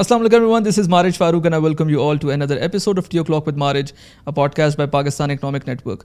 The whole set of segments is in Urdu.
Assalamu alaikum everyone, this is Marij Farooq and I welcome you all to another episode of 2 o'clock with Marij, a podcast by Pakistan Economic Network.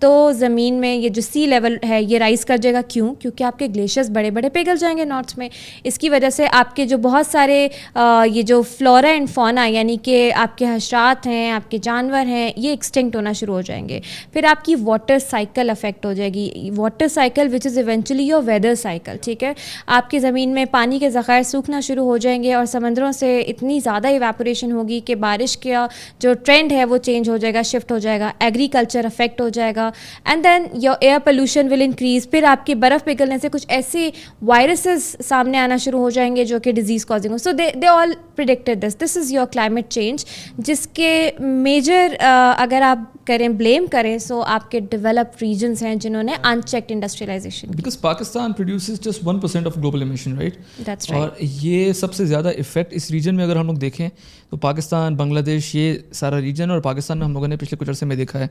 تو زمین میں یہ جو سی لیول ہے یہ رائز کر جائے گا. کیوں؟ کیونکہ آپ کے گلیشیئرز بڑے بڑے پگھل جائیں گے نارتھ میں. اس کی وجہ سے آپ کے جو بہت سارے یہ جو فلورا اینڈ فونا یعنی کہ آپ کے حشرات ہیں, آپ کے جانور ہیں, یہ ایکسٹنکٹ ہونا شروع ہو جائیں گے. پھر آپ کی واٹر سائیکل افیکٹ ہو جائے گی, water cycle which is eventually your weather cycle. ٹھیک ہے, آپ کی زمین میں پانی کے ذخائر سوکھنا شروع ہو جائیں گے اور سمندروں سے اتنی زیادہ ایواپوریشن ہوگی کہ بارش کا جو ٹرینڈ ہے وہ چینج ہو جائے گا, شفٹ ہو جائے گا. ایگریکلچر افیکٹ ہو جائے گا. And then your air pollution will increase. پھر آپ کی برف پگھلنے سے کچھ ایسی وائرسز سامنے آنا شروع ہو جائیں گے جو کہ ڈیزیز کازنگ ہو. So they all predicted this is your climate change, جس کے میجر اگر آپ کریں بلیم کریں سو آپ کے ڈیولپڈ ریجنس ہیں جنہوں نے unchecked industrialisation. Because Pakistan produces just 1% of global emission, right? That's right. اور یہ سب سے زیادہ افیکٹ اس ریجن میں اگر ہم لوگ دیکھیں تو پاکستان, بنگلہ دیش, یہ سارا ریجن, اور پاکستان میں ہم لوگوں نے پچھلے کچھ عرصے میں دیکھا ہے.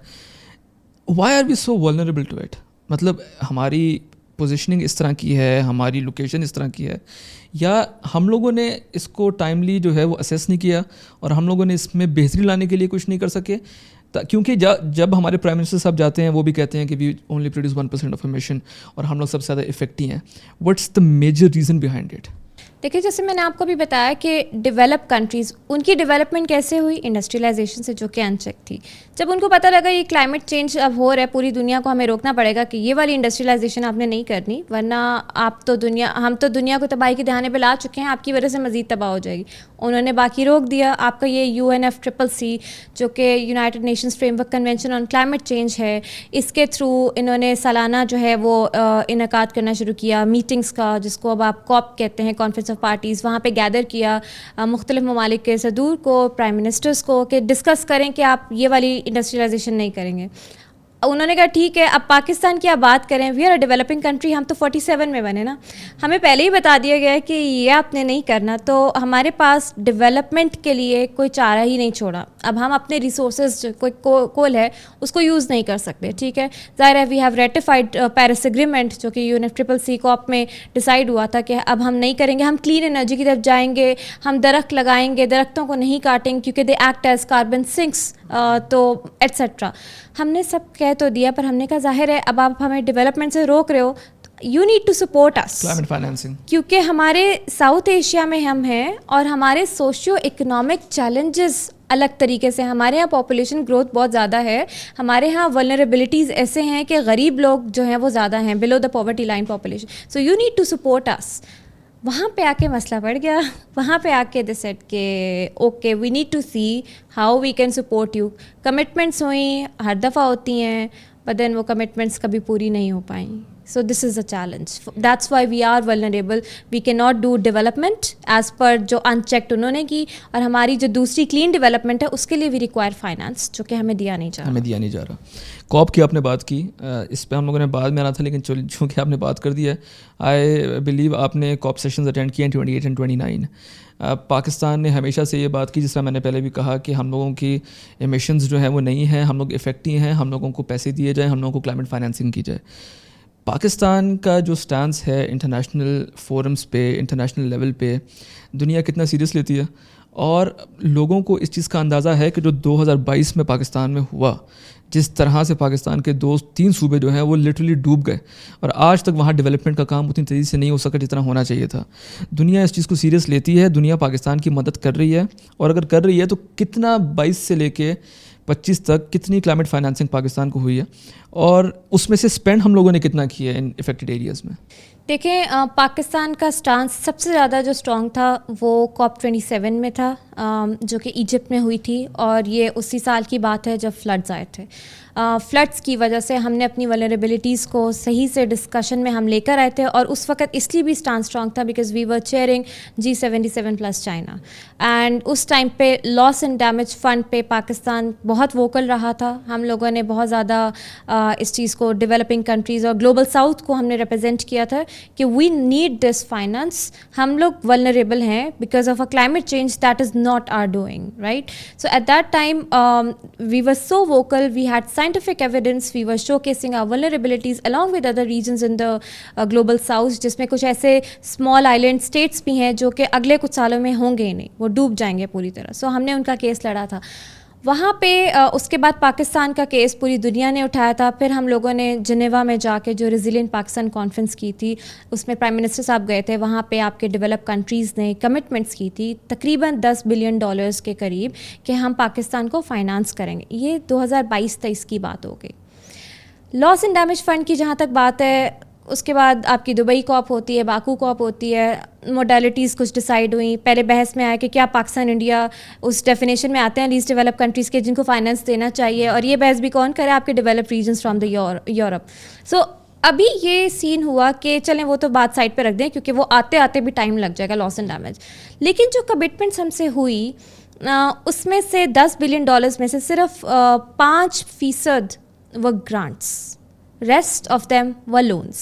Why are we so vulnerable to it? مطلب ہماری پوزیشننگ اس طرح کی ہے, ہماری لوکیشن اس طرح کی ہے, یا ہم لوگوں نے اس کو ٹائملی جو ہے وہ اسیس نہیں کیا اور ہم لوگوں نے اس میں بہتری لانے کے لیے کچھ نہیں کر سکے؟ کیونکہ جب ہمارے پرائم منسٹر صاحب جاتے ہیں وہ بھی کہتے ہیں کہ we only produce 1% of emission اور ہم لوگ سب سے زیادہ افیکٹ ہی ہیں. What's the major reason behind it? دیکھیے جیسے میں نے آپ کو بھی بتایا کہ ڈیولپ کنٹریز ان کی ڈیولپمنٹ کیسے ہوئی؟ انڈسٹریلائزیشن سے, جو کہ انچیک تھی. جب ان کو پتہ لگا یہ کلائمیٹ چینج اب ہو رہا ہے, پوری دنیا کو ہمیں روکنا پڑے گا کہ یہ والی انڈسٹریلائزیشن آپ نے نہیں کرنی, ورنہ ہم تو دنیا کو تباہی کے دہانے پہ لا چکے ہیں, آپ کی وجہ سے مزید تباہ ہو جائے گی. انہوں نے باقی روک دیا. آپ کا یہ UNFCCC جو کہ United nations frame work convention on climate change ہے, اس کے تھرو انہوں نے سالانہ جو ہے وہ انعقاد کرنا شروع کیا میٹنگس کا, جس کو اب آپ COP کہتے ہیں, کانفرنس آف پارٹیز. وہاں پہ گیدر کیا مختلف ممالک کے صدور کو, پرائم منسٹرز کو, کہ ڈسکس کریں کہ آپ یہ والی انڈسٹریلائزیشن نہیں کریں گے. انہوں نے کہا ٹھیک ہے, اب پاکستان کی آپ بات کریں, we are a developing country, ہم تو 47 میں بنے نا, ہمیں پہلے ہی بتا دیا گیا ہے کہ یہ آپ نے نہیں کرنا, تو ہمارے پاس ڈیولپمنٹ کے لیے کوئی چارہ ہی نہیں چھوڑا. اب ہم اپنے ریسورسز کوئی کول ہے اس کو یوز نہیں کر سکتے. ٹھیک ہے, ظاہر ہے we have ratified Paris agreement جو کہ UNFCCC COP میں ڈیسائیڈ ہوا تھا کہ اب ہم نہیں کریں گے, ہم کلین انرجی کی طرف جائیں گے, ہم درخت لگائیں گے, درختوں کو نہیں کاٹیں گے کیونکہ they act as carbon sinks, تو ایٹسیٹرا. ہم نے سب کہہ تو دیا, پر ہم نے کہا ظاہر ہے اب آپ ہمیں ڈیولپمنٹ سے روک رہے ہو, you need to support us, climate financing, کیونکہ ہمارے ساؤتھ ایشیا میں ہم ہیں اور ہمارے سوشیو اکنامک چیلنجز الگ طریقے سے. ہمارے یہاں پاپولیشن گروتھ بہت زیادہ ہے, ہمارے یہاں ولنریبلٹیز ایسے ہیں کہ غریب لوگ جو ہیں وہ زیادہ ہیں, below the poverty line population. So you need to support us. وہاں پہ آ کے مسئلہ بڑھ گیا. وہاں پہ آ کے دے سیٹ کہ okay we need to see how we can support you. Commitments ہوئیں, ہر دفعہ ہوتی ہیں, بٹ دین وہ کمٹمنٹس کبھی پوری نہیں ہو پائیں. So this is a challenge. That's why we are vulnerable. We cannot do development as per جو unchecked انہوں نے کی, اور ہماری جو دوسری clean development ہے اس کے لیے we require finance, جو کہ ہمیں دیا نہیں جا رہا. COP کی آپ نے بات کی, اس پہ ہم لوگوں نے بعد میں آنا تھا, لیکن چونکہ آپ نے بات کر دی ہے, آئی بلیو آپ نے COP سیشنز اٹینڈ کیے ہیں 28 and 29. پاکستان نے ہمیشہ سے یہ بات کی, جس طرح میں نے پہلے بھی کہا, کہ ہم لوگوں کی ایمیشنز جو ہیں وہ نہیں ہیں, ہم لوگ افیکٹی ہیں, ہم لوگوں کو پیسے دیے جائیں, ہم لوگوں کو کلائمیٹ فائنینسنگ کی جائے. پاکستان کا جو سٹانس ہے انٹرنیشنل فورمز پہ, انٹرنیشنل لیول پہ, دنیا کتنا سیریس لیتی ہے, اور لوگوں کو اس چیز کا اندازہ ہے کہ جو 2022 میں پاکستان میں ہوا, جس طرح سے پاکستان کے 2-3 صوبے جو ہیں وہ لٹرلی ڈوب گئے, اور آج تک وہاں ڈیولپمنٹ کا کام اتنی تیزی سے نہیں ہو سکا جتنا ہونا چاہیے تھا. دنیا اس چیز کو سیریس لیتی ہے, دنیا پاکستان کی مدد کر رہی ہے, اور اگر کر رہی ہے تو کتنا 22 سے لے کے 25 تک کتنی کلائمیٹ فائنینسنگ پاکستان کو ہوئی ہے, اور اس میں سے اسپینڈ ہم لوگوں نے کتنا کیا ہے ان افیکٹڈ ایریاز میں. دیکھیں پاکستان کا سٹانس سب سے زیادہ جو اسٹرانگ تھا وہ COP 27 میں تھا, جو کہ ایجپٹ میں ہوئی تھی, اور یہ اسی سال کی بات ہے جب فلڈز آئے تھے. فلڈس کی وجہ سے ہم نے اپنی ولنریبلٹیز کو صحیح سے ڈسکشن میں ہم لے کر آئے تھے, اور اس وقت اس لیے بھی اسٹانس اسٹرانگ تھا because we were chairing G77+ China, and اس ٹائم پہ لاس اینڈ ڈیمیج فنڈ پہ پاکستان بہت ووکل رہا تھا. ہم لوگوں نے بہت زیادہ اس چیز کو ڈیولپنگ کنٹریز اور گلوبل ساؤتھ کو ہم نے ریپرزینٹ کیا تھا کہ وی نیڈ دس فائنانس, ہم لوگ ولنریبل ہیں because of a climate change that is not our doing, right. So at that time we were so vocal, we had scientific evidence, we were showcasing our vulnerabilities along with other regions in the global south, جس میں کچھ ایسے small island states بھی ہیں جو کہ اگلے کچھ سالوں میں ہوں گے ہی نہیں, وہ ڈوب جائیں گے پوری طرح. سو ہم نے ان کا کیس لڑا تھا. وہاں پہ اس کے بعد پاکستان کا کیس پوری دنیا نے اٹھایا تھا. پھر ہم لوگوں نے جنیوا میں جا کے جو ریزیلینٹ پاکستان کانفرنس کی تھی, اس میں پرائم منسٹر صاحب گئے تھے. وہاں پہ آپ کے ڈیولپ کنٹریز نے کمٹمنٹس کی تھی تقریباً $10 بلین کے قریب کہ ہم پاکستان کو فائنانس کریں گے. یہ 2022-23 کی بات ہو گئی. لاس اینڈ ڈیمیج فنڈ کی جہاں تک بات ہے, اس کے بعد آپ کی دبئی کوپ ہوتی ہے, باکو کوپ ہوتی ہے, موڈیلٹیز کچھ ڈیسائیڈ ہوئیں. پہلے بحث میں آیا کہ کیا پاکستان انڈیا اس ڈیفینیشن میں آتے ہیں لیسٹ ڈیولپ کنٹریز کے جن کو فائنانس دینا چاہیے, اور یہ بحث بھی کون کرے, آپ کے develop regions from the Europe. سو ابھی یہ سین ہوا کہ چلیں وہ تو بات سائڈ پہ رکھ دیں کیونکہ وہ آتے آتے بھی ٹائم لگ جائے گا, لاس اینڈ ڈیمیج. لیکن جو کمٹمنٹس ہم سے ہوئی اس میں سے $10 بلین میں سے صرف 5% وہ grants, rest of them were loans.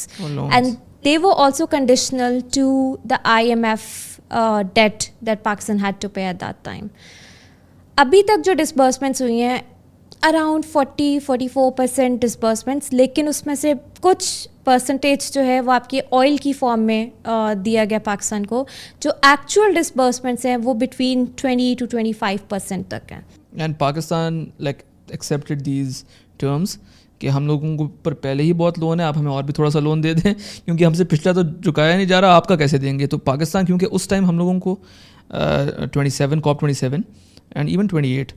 And they were also conditional to the IMF debt that Pakistan had to pay at that time. ابھی تک جو ڈسبرسمنٹس ہوئی ہیں اراؤنڈ 40-44% ڈسبرسمنٹس, لیکن اس میں سے کچھ پرسنٹیج جو ہے وہ آپ کی آئل کی فارم میں دیا گیا پاکستان کو. جو ایکچوئل ڈسبرسمنٹس ہیں وہ بٹوین 20-25% تک ہیں. And Pakistan like accepted these terms کہ ہم لوگوں کو پر پہلے ہی بہت لون ہے, آپ ہمیں اور بھی تھوڑا سا لون دے دیں کیونکہ ہم سے پچھلا تو چکایا نہیں جا رہا, آپ کا کیسے دیں گے. تو پاکستان کیونکہ اس ٹائم ہم لوگوں کو 27 اینڈ ایون 28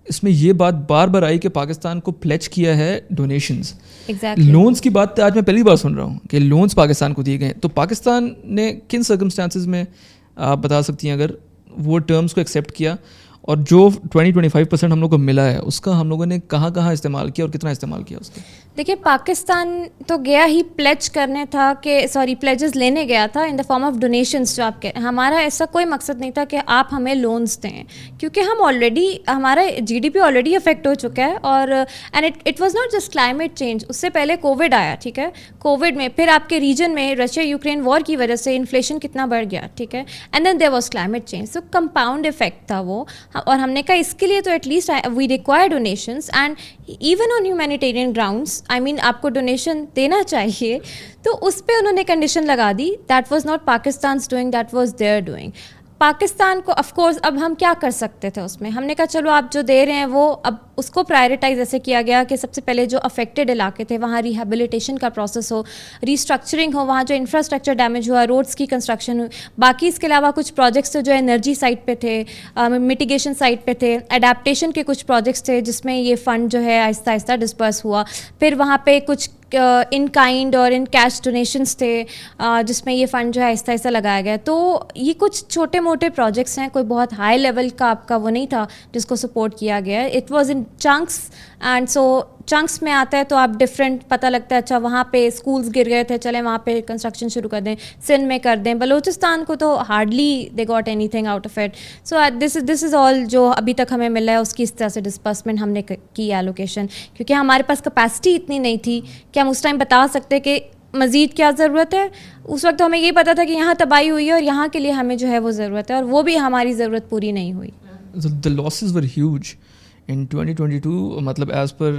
اس میں یہ بات بار بار آئی کہ پاکستان کو پلیچ کیا ہے ڈونیشنز. لونس کی بات آج میں پہلی بار سن رہا ہوں کہ لونس پاکستان کو دیے گئے. تو پاکستان نے کن سرکمسٹانسز میں آپ بتا سکتی ہیں اگر وہ ٹرمز کو ایکسیپٹ کیا, اور جو 20-25% ہم لوگ کو ملا ہے اس کا ہم لوگوں نے کہاں کہاں استعمال کیا اور کتنا استعمال کیا اس کا؟ دیکھیے پاکستان تو گیا ہی پلیج کرنے تھا کہ پلیجز لینے گیا تھا ان دا فارم آف ڈونیشنس. جو آپ کے ہمارا ایسا کوئی مقصد نہیں تھا کہ آپ ہمیں لونس دیں, کیونکہ ہم آلریڈی ہمارا GDP آلریڈی افیکٹ ہو چکا ہے. اور and it was not just climate change, اس سے پہلے کووڈ آیا, ٹھیک ہے, کووڈ میں پھر آپ کے ریجن میں رشیا یوکرین وار کی وجہ سے انفلیشن کتنا بڑھ گیا, ٹھیک ہے, and then there was climate change. So compound effect تھا وہ, اور ہم نے کہا اس کے لیے تو at least we require donations. And even on humanitarian grounds I mean آپ کو ڈونیشن دینا چاہیے, تو اس پہ انہوں نے کنڈیشن لگا دی. That was not Pakistan's doing, that was their doing. Pakistan کو آف کورس اب ہم کیا کر سکتے تھے اس میں, ہم نے کہا چلو آپ جو دے رہے ہیں وہ اب اس کو پرائرٹائز ایسے کیا گیا کہ سب سے پہلے جو افیکٹڈ علاقے تھے وہاں ریہیبلیٹیشن کا پروسیس ہو, ریسٹرکچرنگ ہو, وہاں جو انفراسٹرکچر ڈیمیج ہوا, روڈس کی کنسٹرکشن ہوئی. باقی اس کے علاوہ کچھ پروجیکٹس جو انرجی سائٹ پہ تھے, میٹیگیشن سائٹ پہ تھے, اڈیپٹیشن کے کچھ پروجیکٹس تھے جس میں یہ فنڈ جو ہے آہستہ آہستہ ڈسپرس ہوا. پھر وہاں پہ کچھ ان کائنڈ اور ان کیش ڈونیشنس تھے جس میں یہ فنڈ جو ہے آہستہ آہستہ لگایا گیا. تو یہ کچھ چھوٹے موٹے پروجیکٹس ہیں, کوئی بہت ہائی لیول کا آپ کا وہ نہیں تھا جس کو سپورٹ کیا گیا ہے. It was in chunks, and so chunks میں آتا ہے تو آپ ڈفرینٹ پتہ لگتا ہے. اچھا وہاں پہ اسکولس گر گئے تھے, چلیں وہاں پہ کنسٹرکشن شروع کر دیں, سندھ میں کر دیں, بلوچستان کو تو hardly they got anything out of it. So this is all جو ابھی تک ہمیں ملا ہے, اس کی اس طرح سے ڈسپرسمنٹ ہم نے کی ایلوکیشن, کیونکہ ہمارے پاس کیپیسٹی اتنی نہیں تھی کہ ہم اس ٹائم بتا سکتے کہ مزید کیا ضرورت ہے. اس وقت ہمیں یہ پتا تھا کہ یہاں تباہی ہوئی ہے اور یہاں کے لیے ہمیں جو ہے وہ ضرورت ہے, اور وہ بھی ہماری ضرورت پوری نہیں ہوئی. The losses were huge in 2022, مطلب ایز پر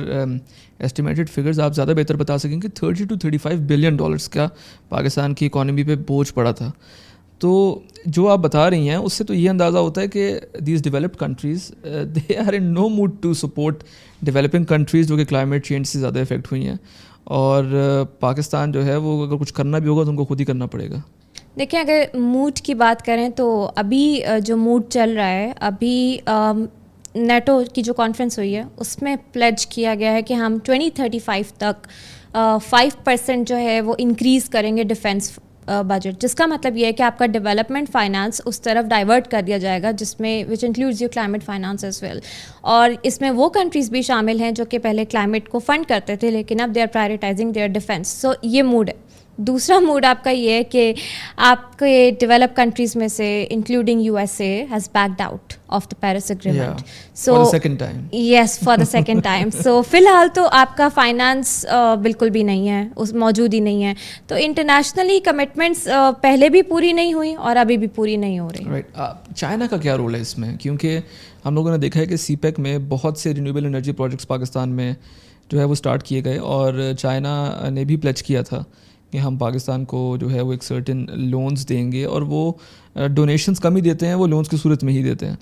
ایسٹیمیٹڈ فگرز آپ زیادہ بہتر بتا سکیں کہ $30-35 بلین کا پاکستان کی اکانومی پہ بوجھ پڑا تھا. تو جو آپ بتا رہی ہیں اس سے تو یہ اندازہ ہوتا ہے کہ these developed countries they are in no mood to support developing countries جو کہ کلائمیٹ چینج سے زیادہ افیکٹ ہوئی ہیں, اور پاکستان جو ہے وہ اگر کچھ کرنا بھی ہوگا تو ان کو خود ہی کرنا پڑے گا. دیکھیں اگر موڈ کی بات کریں تو ابھی جو موڈ چل رہا ہے, ابھی نیٹو کی جو کانفرنس ہوئی ہے اس میں پلیج کیا گیا ہے کہ ہم 2035 تک 5% جو ہے وہ انکریز کریں گے ڈیفینس بجٹ, جس کا مطلب یہ ہے کہ آپ کا ڈیولپمنٹ فائنانس اس طرف ڈائیورٹ کر دیا جائے گا, جس میں which includes your climate finance as well. اور اس میں وہ کنٹریز بھی شامل ہیں جو کہ پہلے کلائمیٹ کو فنڈ کرتے تھے لیکن اب دے آر پرائرٹائزنگ دیئر ڈیفینس. سو یہ موڈ ہے. دوسرا موڈ آپ کا یہ ہے کہ آپ کے ڈیولپ کنٹریز میں سے including USA has backed out of the Paris agreement. So yes for the second time. So فی الحال تو آپ کا فائنانس بالکل بھی نہیں ہے, اس موجود ہی نہیں ہے. تو انٹرنیشنلی کمٹمنٹس پہلے بھی پوری نہیں ہوئی اور ابھی بھی پوری نہیں ہو رہی. چائنا کا کیا رول ہے اس میں؟ کیونکہ ہم لوگوں نے دیکھا ہے کہ CPEC میں بہت سے رینیویبل انرجی پروجیکٹس پاکستان میں جو ہے وہ اسٹارٹ کیے گئے, اور چائنا نے بھی پلیچ کیا تھا کہ ہم پاکستان کو جو ہے وہ ایک سرٹن لونز دیں گے, اور وہ ڈونیشنز کم ہی دیتے ہیں, وہ لونز کی صورت میں ہی دیتے ہیں.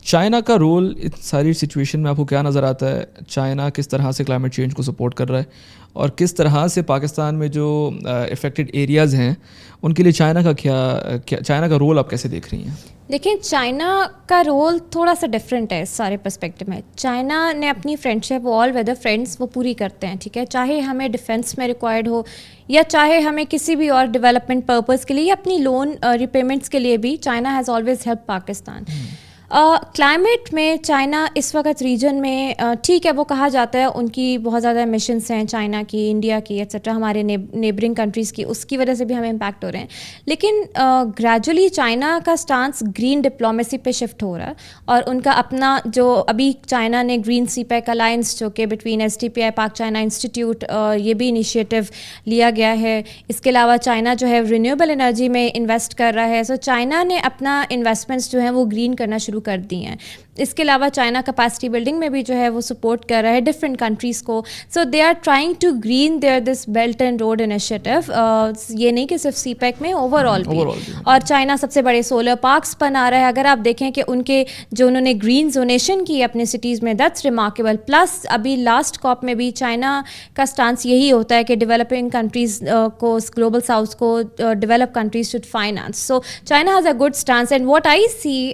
چائنا کا رول اس ساری سچویشن میں آپ کو کیا نظر آتا ہے؟ چائنا کس طرح سے کلائمیٹ چینج کو سپورٹ کر رہا ہے اور کس طرح سے پاکستان میں جو افیکٹڈ ایریاز ہیں ان کے لیے چائنا کا رول آپ کیسے دیکھ رہی ہیں؟ دیکھیں چائنا کا رول تھوڑا سا ڈفرینٹ ہے اس سارے پرسپیکٹو میں. چائنا نے اپنی فرینڈشپ آل ویدر فرینڈس وہ پوری کرتے ہیں, ٹھیک ہے, چاہے ہمیں ڈیفینس میں ریکوائرڈ ہو یا چاہے ہمیں کسی بھی اور ڈیولپمنٹ پرپز کے لیے یا اپنی لون ریپیمنٹس کے لیے بھی China has always help Pakistan. Climate میں چائنا اس وقت ریجن میں ٹھیک ہے وہ کہا جاتا ہے ان کی بہت زیادہ ایمیشنس ہیں چائنا کی, انڈیا کی ایٹسیٹرا, ہمارے نیبرنگ کنٹریز کی, اس کی وجہ سے بھی ہمیں امپیکٹ ہو رہے ہیں. لیکن گریجولی چائنا کا سٹانس گرین ڈپلومیسی پہ شفٹ ہو رہا ہے اور ان کا اپنا جو ابھی چائنا نے گرین سی پیک الائنس جو کہ بٹوین STPI پاک چائنا انسٹیٹیوٹ یہ بھی انیشیٹو لیا گیا ہے. اس کے علاوہ چائنا جو ہے رینیویبل انرجی میں انویسٹ کر رہا ہے. سو چائنا نے اپنا انویسٹمنٹس جو ہیں وہ گرین کرنا شروع کر دی ہیں. اس کے علاوہ چائنا کیپیسٹی بلڈنگ میں بھی جو ہے وہ سپورٹ کر رہا ہے ڈفرینٹ کنٹریز کو. So they are trying to green their this belt and road initiative. یہ نہیں کہ صرف سی پیک میں, اوور آل بھی. اور چائنا سب سے بڑے سولر پارکس بنا رہا ہے. اگر آپ دیکھیں کہ ان کے جو انہوں نے گرین زونیشن کی اپنے سٹیز میں, دیٹس ریمارکیبل. پلس ابھی لاسٹ کاپ میں بھی چائنا کا سٹانس یہی ہوتا ہے کہ ڈیولپنگ کنٹریز کو, گلوبل ساؤتھ کو develop countries should finance. So China has a good stance and what I see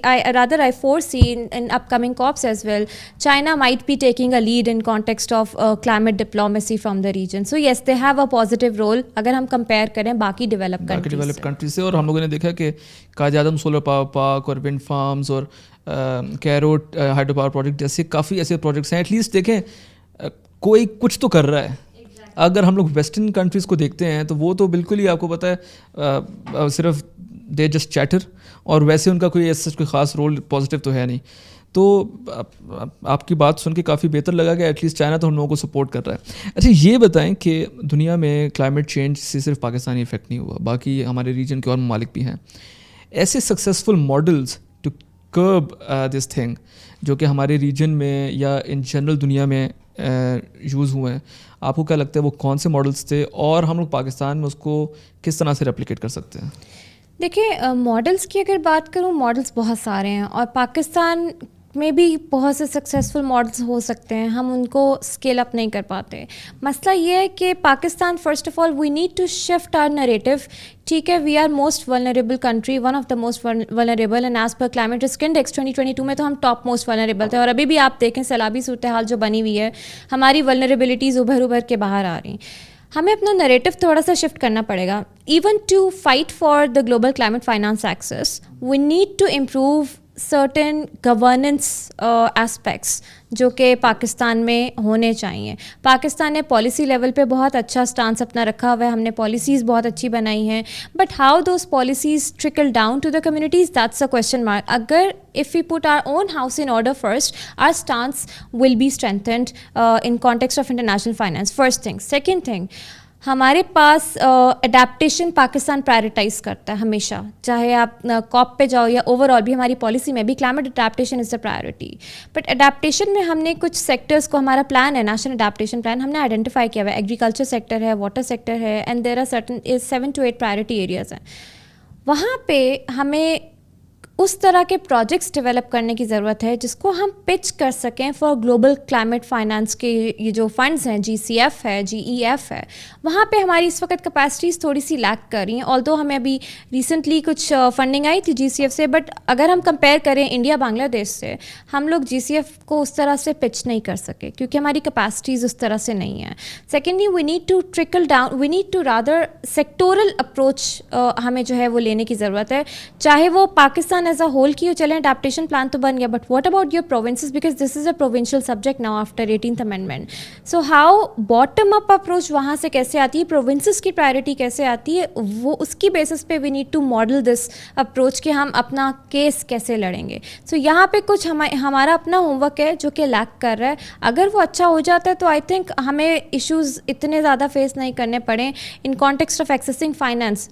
I foresee in upcoming COPs as well, China might be taking a lead in context of climate diplomacy from the region. So yes, they have a positive role اگر ہم کمپیئر کریں باقی ڈیولپ کنٹریز سے. اور ہم لوگوں نے دیکھا کہ Quaid Azam solar power park اور ونڈ فارمز اور کیروٹ ہائیڈرو پاور پروجیکٹ جیسے کافی ایسے پروجیکٹس ہیں. ایٹ لیسٹ دیکھیں کوئی کچھ تو کر رہا ہے. اگر ہم لوگ ویسٹرن کنٹریز کو دیکھتے ہیں تو وہ تو بالکل ہی آپ کو پتہ ہے صرف دے جسٹ چیٹر, اور ویسے ان کا کوئی ایسا کوئی خاص رول پازیٹیو تو ہے نہیں. تو آپ کی بات سن کے کافی بہتر لگا کہ ایٹ لیسٹ چائنا تو ہم لوگوں کو سپورٹ کر رہا ہے. اچھا یہ بتائیں کہ دنیا میں کلائمیٹ چینج سے صرف پاکستانی افیکٹ نہیں ہوا, باقی ہمارے ریجن کے اور ممالک بھی ہیں. ایسے successful models to curb this thing جو کہ ہمارے ریجن میں یا ان جنرل دنیا میں یوز ہوئے ہیں, آپ کو کیا لگتا ہے وہ کون سے ماڈلس تھے اور ہم لوگ پاکستان میں اس کو کس طرح سے ریپلیکیٹ کر سکتے ہیں؟ دیکھیں ماڈلس کی اگر بات کروں, ماڈلس بہت سارے ہیں اور پاکستان میں بھی بہت سے سکسیزفل ماڈلس ہو سکتے ہیں, ہم ان کو اسکیل اپ نہیں کر پاتے. مسئلہ یہ ہے کہ Pakistan first of all we need to shift our narrative. ٹھیک ہے, we are most vulnerable country, one of the most vulnerable, and as per climate risk index 2022 میں تو ہم ٹاپ موسٹ ولنریبل تھے. اور ابھی بھی آپ دیکھیں سیلابی صورتحال جو بنی ہوئی ہے, ہماری ولنریبلٹیز ابھر کے باہر آ رہی ہیں. ہمیں اپنا نریٹو تھوڑا سا شفٹ کرنا پڑے گا. Even to fight for the global climate finance access we need to improve certain governance aspects جو کہ پاکستان میں ہونے چاہیے. پاکستان نے پالیسی لیول پہ بہت اچھا سٹانس اپنا رکھا ہوا ہے, ہم نے پالیسیز بہت اچھی بنائی ہیں, but how those policies trickle down to the communities, that's a question mark. اگر if we put our own house in order first, our stance will be strengthened in context of international finance. First thing. Second thing, ہمارے پاس اڈیپٹیشن پاکستان پرائرٹائز کرتا ہے ہمیشہ, چاہے آپ کاپ پہ جاؤ یا اوور آل بھی ہماری پالیسی میں بھی climate adaptation is a priority. But adaptation میں ہم نے کچھ سیکٹرس کو, ہمارا پلان ہے نیشنل اڈیپٹیشن پلان, ہم نے آئیڈینٹیفائی کیا ہوا ہے. ایگریکلچر سیکٹر ہے, واٹر سیکٹر ہے, and there are certain 7 to 8 priority areas ہیں. وہاں پہ ہمیں اس طرح کے پروجیکٹس ڈیولپ کرنے کی ضرورت ہے جس کو ہم پچ کر سکیں فار گلوبل کلائمیٹ فائنانس کے یہ جو فنڈز ہیں, GCF ہے, GEF ہے. وہاں پہ ہماری اس وقت کیپیسٹیز تھوڑی سی لیک کر رہی ہیں, آلدو ہمیں ابھی ریسنٹلی کچھ فنڈنگ آئی تھی GCF سے, بٹ اگر ہم کمپیئر کریں انڈیا بنگلہ دیش سے, ہم لوگ GCF کو اس طرح سے پچ نہیں کر سکے کیونکہ ہماری کیپیسٹیز اس طرح سے نہیں ہیں. Secondly we need to trickle down, we need to rather sectoral approach ہمیں جو ہے وہ لینے کی ضرورت ہے, چاہے وہ پاکستان ایز اے ہول کی ہو. چلیں اڈیپٹیشن پلان تو بن گیا, but what about your provinces, because this is a provincial subject now after 18th amendment. So how bottom up approach وہاں سے کیسے آتی ہے, پروونسز کی پرائرٹی کیسے آتی ہے, وہ اس کی بیسس پہ we need to model this approach کہ ہم اپنا کیس کیسے لڑیں گے. سو یہاں پہ کچھ ہمارا اپنا ہوم ورک ہے جو کہ لیک کر رہا ہے. اگر وہ اچھا ہو جاتا ہے تو آئی تھنک ہمیں ایشوز اتنے زیادہ فیس نہیں کرنے پڑیں ان کانٹیکسٹ آف ایکسیسنگ فائنانس.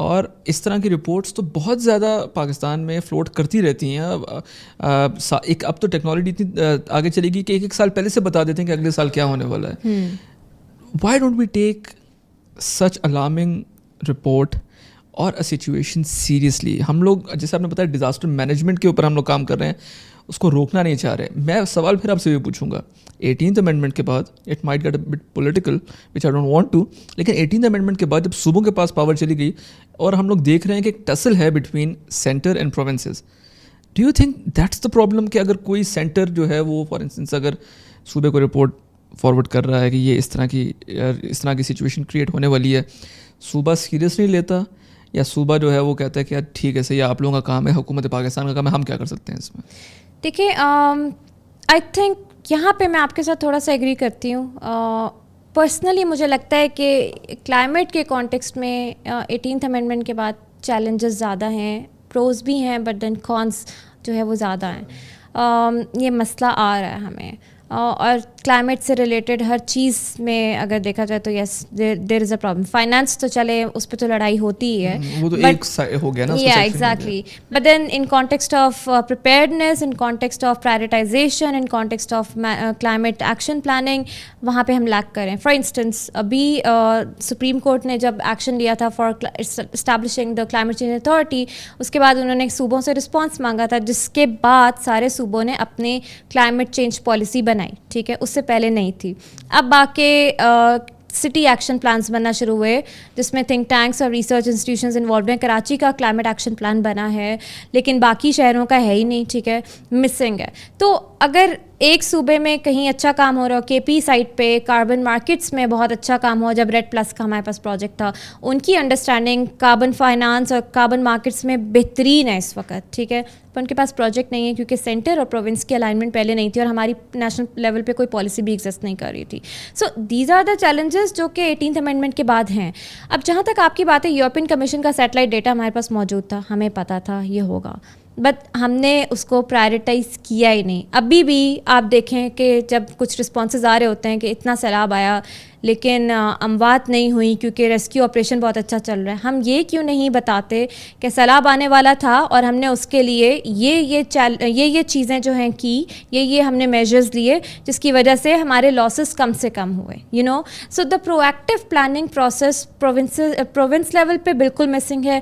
اور اس طرح کی رپورٹس تو بہت زیادہ پاکستان میں فلوٹ کرتی رہتی ہیں. ایک اب تو ٹیکنالوجی اتنی آگے چلے گی کہ ایک سال پہلے سے بتا دیتے ہیں کہ اگلے سال کیا ہونے والا ہے. Why don't we take such alarming report اور اے سچویشن سیریسلی؟ ہم لوگ جیسے آپ نے بتایا ڈیزاسٹر مینجمنٹ کے اوپر ہم لوگ کام کر رہے ہیں, اس کو روکنا نہیں چاہ رہے. میں سوال پھر آپ سے یہ پوچھوں گا, 18th امینڈمنٹ کے بعد it might get a bit political which I don't want to, لیکن 18th امینڈمنٹ کے بعد جب صوبوں کے پاس پاور چلی گئی اور ہم لوگ دیکھ رہے ہیں کہ ایک ٹسل ہے between centre and provinces, do you think that's the problem کہ اگر کوئی سینٹر جو ہے وہ فار انسٹنس اگر صوبے کو رپورٹ فارورڈ کر رہا ہے کہ یہ اس طرح کی سچویشن کریٹ ہونے والی ہے, صوبہ سیریس نہیں لیتا, یا صوبہ جو ہے وہ کہتا ہے کہ یار ٹھیک ہے صحیح, آپ لوگوں کا کام ہے, حکومت پاکستان کا کام ہے, ہم کیا کر سکتے ہیں اس میں؟ دیکھیے آئی تھنک یہاں پہ میں آپ کے ساتھ تھوڑا سا ایگری کرتی ہوں. پرسنلی مجھے لگتا ہے کہ کلائمیٹ کے کانٹیکسٹ میں 18th امینڈمنٹ کے بعد چیلنجز زیادہ ہیں, پروز بھی ہیں بٹ دین کونس جو ہے وہ زیادہ ہیں. یہ مسئلہ آ رہا ہے ہمیں, اور کلائمیٹ سے ریلیٹڈ ہر چیز میں اگر دیکھا جائے تو یس دیر از اے پرابلم. فائنانس تو چلے اس پہ تو لڑائی ہوتی ہی ہے, وہ تو ایک ہو گیا نا, exactly, but then in context of preparedness, in context of prioritization, in context of climate action planning, وہاں پہ ہم لیک کریں. فار انسٹنس ابھی سپریم کورٹ نے جب ایکشن لیا تھا for establishing the climate change authority, اس کے بعد انہوں نے صوبوں سے رسپانس مانگا تھا, جس کے بعد سارے صوبوں نے اپنے کلائمیٹ چینج پالیسی بنائی. ٹھیک ہے, اس سے پہلے نہیں تھی. اب آ کے سٹی ایکشن پلانس بننا شروع ہوئے جس میں تھنک ٹینکس اور ریسرچ انسٹیٹیوشنز انوالوڈ ہیں. کراچی کا کلائمیٹ ایکشن پلان بنا ہے لیکن باقی شہروں کا ہے ہی نہیں. ٹھیک ہے, مسنگ ہے. تو اگر ایک صوبے میں کہیں اچھا کام ہو رہا ہو, کے پی سائٹ پہ کاربن مارکیٹس میں بہت اچھا کام ہو, جب ریڈ پلس کا ہمارے پاس پروجیکٹ تھا, ان کی انڈرسٹینڈنگ کاربن فائنانس اور کاربن مارکیٹس میں بہترین ہے اس وقت. ٹھیک ہے, پر ان کے پاس پروجیکٹ نہیں ہے کیونکہ سینٹر اور پروونس کی الائنمنٹ پہلے نہیں تھی اور ہماری نیشنل لیول پہ کوئی پالیسی بھی ایگزسٹ نہیں کر رہی تھی. So these are the challenges جو کہ 18th امینڈمنٹ کے بعد ہیں. اب جہاں تک آپ کی بات ہے, یورپین کمیشن کا سیٹلائٹ ڈیٹا ہمارے پاس موجود تھا, ہمیں پتہ تھا یہ ہوگا, بٹ ہم نے اس کو پرائرٹائز کیا ہی نہیں. ابھی بھی آپ دیکھیں کہ جب کچھ رسپانسز آ رہے ہوتے ہیں کہ اتنا سیلاب آیا لیکن اموات نہیں ہوئی کیونکہ ریسکیو آپریشن بہت اچھا چل رہا ہے, ہم یہ کیوں نہیں بتاتے کہ سیلاب آنے والا تھا اور ہم نے اس کے لیے یہ چیزیں جو ہیں کی, یہ ہم نے میجرز لیے جس کی وجہ سے ہمارے لاسز کم سے کم ہوئے. You know, so the proactive planning process province level پہ بالکل مسنگ ہے.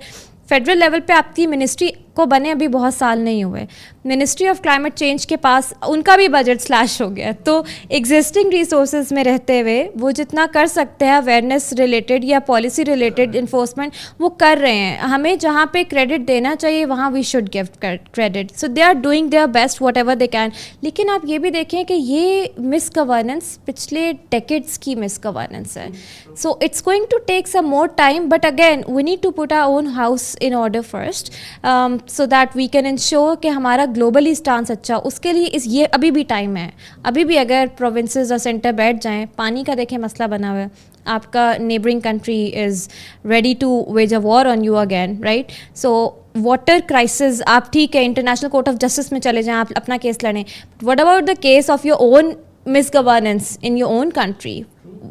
فیڈرل لیول پہ آپ کی منسٹری کو بنے ابھی بہت سال نہیں ہوئے, منسٹری آف کلائمیٹ چینج کے پاس ان کا بھی بجٹ سلیش ہو گیا. تو ایگزسٹنگ ریسورسز میں رہتے ہوئے وہ جتنا کر سکتے ہیں اویئرنیس ریلیٹڈ یا پالیسی ریلیٹڈ انفورسمنٹ وہ کر رہے ہیں. ہمیں جہاں پہ کریڈٹ دینا چاہیے وہاں we should give credit. So they are doing their best whatever they can. لیکن آپ یہ بھی دیکھیں کہ یہ مس گورننس پچھلے ڈیکیڈس کی مس گورننس ہے. So it's going to take some more time, but again we need to put our own house in order first so that we can ensure کہ ہمارا گلوبلی اسٹانس اچھا. اس کے لیے یہ ابھی بھی ٹائم ہے. ابھی بھی اگر پروونسز اور سینٹر بیٹھ جائیں, پانی کا دیکھیں مسئلہ بنا ہوا ہے, آپ کا neighbouring country is ready to wage a war on you again, right. So water crisis, آپ ٹھیک ہے انٹرنیشنل کورٹ آف جسٹس میں چلے جائیں, آپ اپنا کیس لڑیں, what about the case of your own misgovernance in your own country,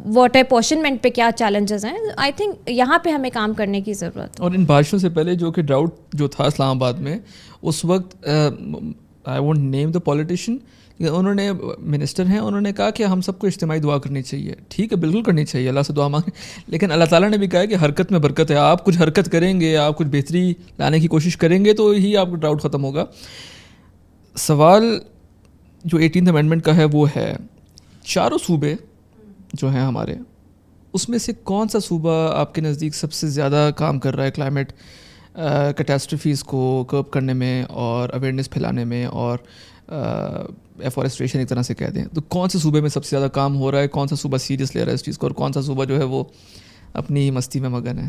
water apportionment پہ کیا چیلنجز ہیں. آئی تھنک یہاں پہ ہمیں کام کرنے کی ضرورت. اور ان بارشوں سے پہلے جو کہ ڈراؤٹ جو تھا اسلام آباد میں اس وقت, I won't name the politician, انہوں نے منسٹر ہیں, انہوں نے کہا کہ ہم سب کو اجتماعی دعا کرنی چاہیے. ٹھیک ہے, بالکل کرنی چاہیے, اللہ سے دعا مانگیں, لیکن اللہ تعالیٰ نے بھی کہا ہے کہ حرکت میں برکت ہے. آپ کچھ حرکت کریں گے, آپ کچھ بہتری لانے کی کوشش کریں گے تو ہی آپ کا ڈراؤٹ ختم ہوگا. سوال جو 18th امینڈمنٹ کا ہے وہ ہے, چاروں صوبے جو ہیں ہمارے, اس میں سے کون سا صوبہ آپ کے نزدیک سب سے زیادہ کام کر رہا ہے کلائمیٹ کیٹاسٹرفیز کو کرب کرنے میں اور اویئرنیس پھیلانے میں اور ایفورسٹریشن ایک طرح سے کہہ دیں, تو کون سے صوبے میں سب سے زیادہ کام ہو رہا ہے, کون سا صوبہ سیریس لے رہا ہے اس چیز کو, اور کون سا صوبہ جو ہے وہ اپنی مستی میں مگن ہے؟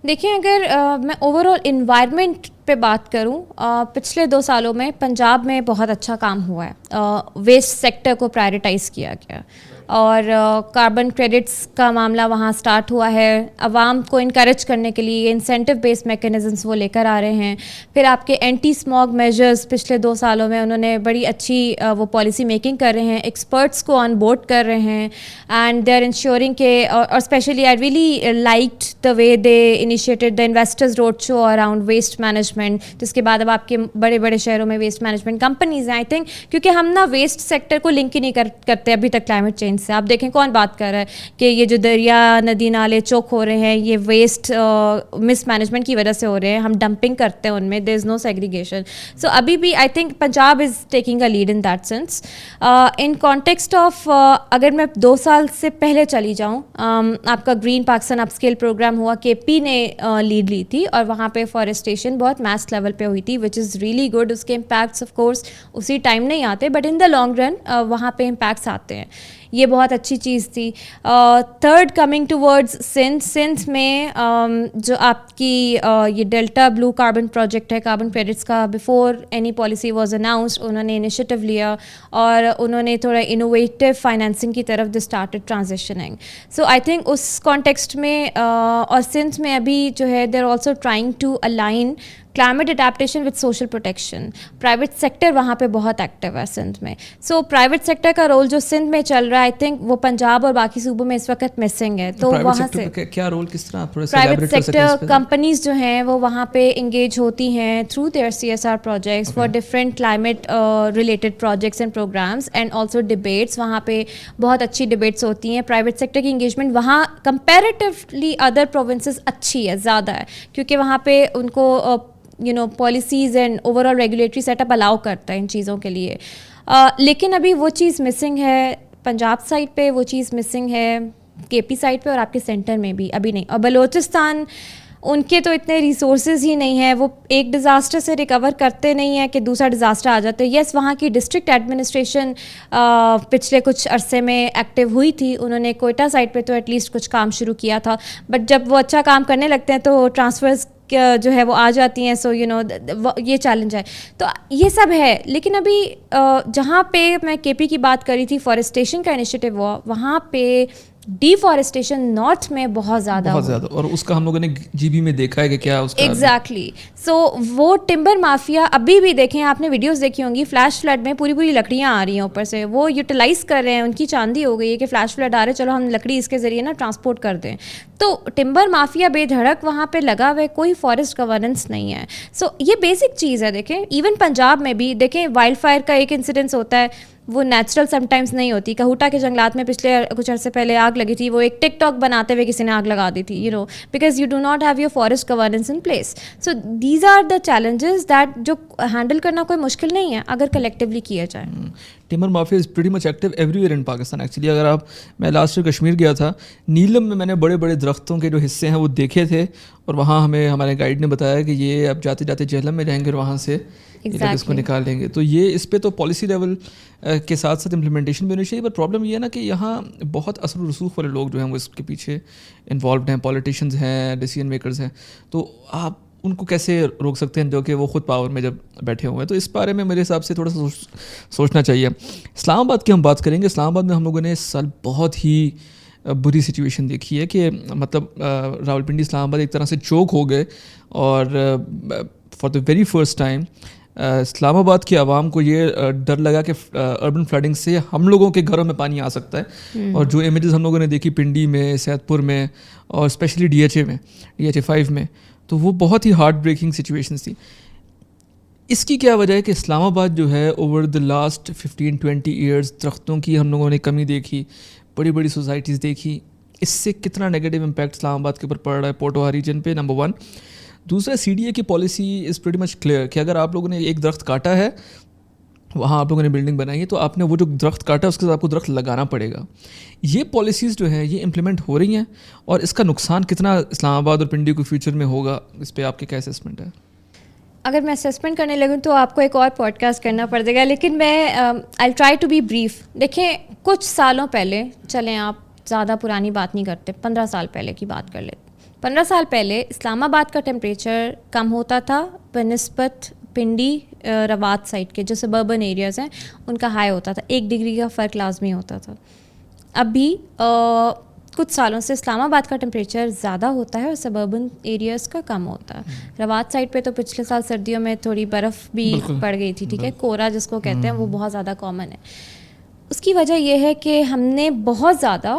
دیکھیں, اگر میں اوور آل انوائرمنٹ پہ بات کروں, پچھلے 2 سالوں میں پنجاب میں بہت اچھا کام ہوا ہے. ویسٹ سیکٹر کو پرائرٹائز کیا گیا, اور کاربن کریڈٹس کا معاملہ وہاں سٹارٹ ہوا ہے. عوام کو انکریج کرنے کے لیے انسینٹیو بیسڈ میکینزمس وہ لے کر آ رہے ہیں. پھر آپ کے اینٹی اسموگ میجرز پچھلے 2 سالوں میں انہوں نے بڑی اچھی وہ پالیسی میکنگ کر رہے ہیں, ایکسپرٹس کو آن بورڈ کر رہے ہیں, اینڈ دے آر انشیورنگ کہ اور especially I really liked the way they initiated the investors road show around waste management, جس کے بعد اب آپ کے بڑے بڑے شہروں میں ویسٹ مینجمنٹ کمپنیز ہیں. آئی تھنک کیونکہ ہم نا ویسٹ سیکٹر کو لنک ہی نہیں کرتے ابھی تک کلائمیٹ چینج سے. آپ دیکھیں کون بات کر رہا ہے کہ یہ جو دریا ندی نالے چوک ہو رہے ہیں یہ ویسٹ مس مینجمنٹ کی وجہ سے ہو رہے ہیں, ہم ڈمپنگ کرتے ہیں ان میں, دیر از نو سیگریگیشن. سو ابھی بھی I think Punjab is taking a lead in that sense. In context of اگر میں 2 سال سے پہلے چلی جاؤں, آپ کا گرین پاکستان اپ اسکیل پروگرام ہوا, کے پی نے لیڈ لی تھی اور وہاں پہ فارسٹیشن بہت میس لیول پہ ہوئی تھی, وچ از ریئلی گڈ. اس کے امپیکٹس آف کورس اسی ٹائم نہیں آتے, but in the long run وہاں پہ امپیکٹس آتے ہیں. یہ بہت اچھی چیز تھی. تھرڈ کمنگ ٹورڈز سندھ میں جو آپ کی یہ ڈیلٹا بلو کاربن پروجیکٹ ہے کاربن کریڈٹس کا, before any policy was announced انہوں نے انیشیٹو لیا اور انہوں نے تھوڑا انوویٹیو فائنینسنگ کی طرف they started transitioning. So I think اس کانٹیکسٹ میں اور سندھ میں ابھی جو ہے they are also trying to align climate adaptation with social protection. Private sector وہاں پہ بہت ایکٹیو ہے سندھ میں. سو پرائیویٹ سیکٹر کا رول جو سندھ میں چل رہا ہے, آئی تھنک وہ پنجاب اور باقی صوبوں میں اس وقت مسنگ ہے. تو وہاں سے کیا رول, کس طرح پرائیویٹ سیکٹر کمپنیز جو ہیں وہ وہاں پہ انگیج ہوتی ہیں through their CSR projects for different climate related projects and programs, and also debates. وہاں پہ بہت اچھی ڈبیٹس ہوتی ہیں. پرائیویٹ سیکٹر کی انگیجمنٹ وہاں کمپیریٹیولی ادر پروونسز اچھی ہے, زیادہ ہے, کیونکہ وہاں پہ ان کو policies and overall regulatory set up allow کرتا ہے ان چیزوں کے لیے. لیکن ابھی وہ چیز مسنگ ہے پنجاب سائڈ پہ, وہ چیز مسنگ ہے کے پی سائڈ پہ, اور آپ کے سینٹر میں بھی ابھی نہیں. اور بلوچستان ان کے تو اتنے ریسورسز ہی نہیں ہیں, وہ ایک ڈیزاسٹر سے ریکور کرتے نہیں ہیں کہ دوسرا ڈیزاسٹر آ جاتے. یس وہاں کی ڈسٹرکٹ ایڈمنسٹریشن پچھلے کچھ عرصے میں ایکٹیو ہوئی تھی, انہوں نے کوئٹہ سائڈ پہ تو ایٹ لیسٹ کچھ کام شروع کیا تھا, بٹ جب وہ اچھا کام کرنے لگتے ہیں تو ٹرانسفرز جو ہے وہ آ جاتی ہیں. سو یہ چیلنج ہے. تو یہ سب ہے. لیکن ابھی جہاں پہ میں کے پی کی بات کری تھی, فارسٹیشن کا انیشیٹو ہوا, وہاں پہ ڈیفارسٹیشن نارتھ میں بہت زیادہ, اور اس کا ہم لوگوں نے جی بی میں دیکھا ہے کہ کیا اس کا ایگزیکٹلی. سو وہ ٹمبر مافیا ابھی بھی دیکھیں, آپ نے ویڈیوز دیکھی ہوں گی, فلیش فلڈ میں پوری لکڑیاں آ رہی ہیں اوپر سے, وہ یوٹیلائز کر رہے ہیں. ان کی چاندی ہو گئی ہے کہ فلیش فلڈ آ رہے, چلو ہم لکڑی اس کے ذریعے نا ٹرانسپورٹ کر دیں. تو ٹمبر مافیا بے دھڑک وہاں پہ لگا ہوا ہے, کوئی فارسٹ گورننس نہیں ہے. سو یہ بیسک چیز ہے. دیکھیں ایون پنجاب میں بھی دیکھیں وائلڈ فائر کا ایک انسیڈنس ہوتا ہے, وہ نیچرل سم ٹائمز نہیں ہوتی. کہوٹا کے جنگلات میں پچھلے کچھ عرصے پہلے آگ لگی تھی, وہ ایک ٹک ٹاک بناتے ہوئے کسی نے آگ لگا دی تھی, because you do not have your forest governance in place. So these are the challenges that جو ہینڈل کرنا کوئی مشکل نہیں ہے اگر کلیکٹیولی کیا جائے. Timber mafia is pretty much active everywhere in Pakistan actually. اگر میں لاسٹ ایئر کشمیر گیا تھا, نیلم میں نے بڑے بڑے درختوں کے جو حصے ہیں وہ دیکھے تھے, اور وہاں ہمیں ہمارے گائیڈ نے بتایا کہ یہ اب جاتے جاتے جہلم میں جائیں گے اور وہاں سے اس کو نکال لیں گے. تو یہ اس پہ تو پالیسی لیول کے ساتھ ساتھ امپلیمنٹیشن بھی ہونی چاہیے. بٹ پرابلم یہ ہے نا کہ یہاں بہت اثر و رسوخ والے لوگ جو ہیں وہ اس کے پیچھے انوالوڈ ہیں, پالیٹیشینز ہیں, ڈیسیژن میکرز ہیں. تو آپ ان کو کیسے روک سکتے ہیں جو کہ وہ خود پاور میں جب بیٹھے ہوئے ہیں؟ تو اس بارے میں میرے حساب سے تھوڑا سا سوچنا چاہیے. اسلام آباد کی ہم بات کریں گے. اسلام آباد میں ہم لوگوں نے اس سال بہت ہی بری سچویشن دیکھی ہے کہ مطلب راولپنڈی اسلام آباد ایک طرح سے چوک ہو گئے, اور for the very first time Islamabad کی عوام کو یہ ڈر لگا کہ اربن فلڈنگ سے ہم لوگوں کے گھروں میں پانی آ سکتا ہے. اور جو امیجز ہم لوگوں نے دیکھی پنڈی میں, سیدھ پور میں, اور اسپیشلی DHA میں, DHA 5 میں, تو وہ بہت ہی ہارٹ بریکنگ سچویشنز تھی. اس کی کیا وجہ ہے کہ اسلام آباد جو ہے اوور دا لاسٹ 15-20 ایئرز درختوں کی ہم لوگوں نے کمی دیکھی, بڑی بڑی سوسائٹیز دیکھی. اس سے کتنا نیگیٹو امپیکٹ اسلام آباد کے اوپر پڑ رہا ہے پوٹوہا ریجن پہ, نمبر 1. دوسرا CDA کی policy is pretty much clear کہ اگر آپ لوگوں نے ایک درخت کاٹا ہے, وہاں آپ لوگوں نے بلڈنگ بنائی ہے, تو آپ نے وہ جو درخت کاٹا ہے اس کے ساتھ آپ کو درخت لگانا پڑے گا. یہ پالیسیز جو ہیں یہ امپلیمنٹ ہو رہی ہیں, اور اس کا نقصان کتنا اسلام آباد اور پنڈی کو فیوچر میں ہوگا, اس پہ آپ کی کیا اسیسمنٹ ہے؟ اگر میں اسیسمنٹ کرنے لگوں تو آپ کو ایک اور پوڈ کاسٹ کرنا پڑ جائے گا, لیکن میں I try to be brief. دیکھیں کچھ سالوں پہلے, چلیں آپ زیادہ پرانی بات نہیں کرتے, 15 سال پہلے کی بات کر لیتے. 15 سال پہلے اسلام آباد کا ٹیمپریچر کم ہوتا تھا بنسبت پنڈی روات سائڈ کے جو سبربن ایریاز ہیں ان کا ہائی ہوتا تھا, 1 ڈگری کا فرق لازمی ہوتا تھا. ابھی کچھ سالوں سے اسلام آباد کا ٹمپریچر زیادہ ہوتا ہے اور سبربن ایریاز کا کم ہوتا ہے. روات سائڈ پہ تو پچھلے سال سردیوں میں تھوڑی برف بھی پڑ گئی تھی, ٹھیک ہے, کورا جس کو کہتے ہیں, وہ بہت زیادہ کامن ہے. اس کی وجہ یہ ہے کہ ہم نے بہت زیادہ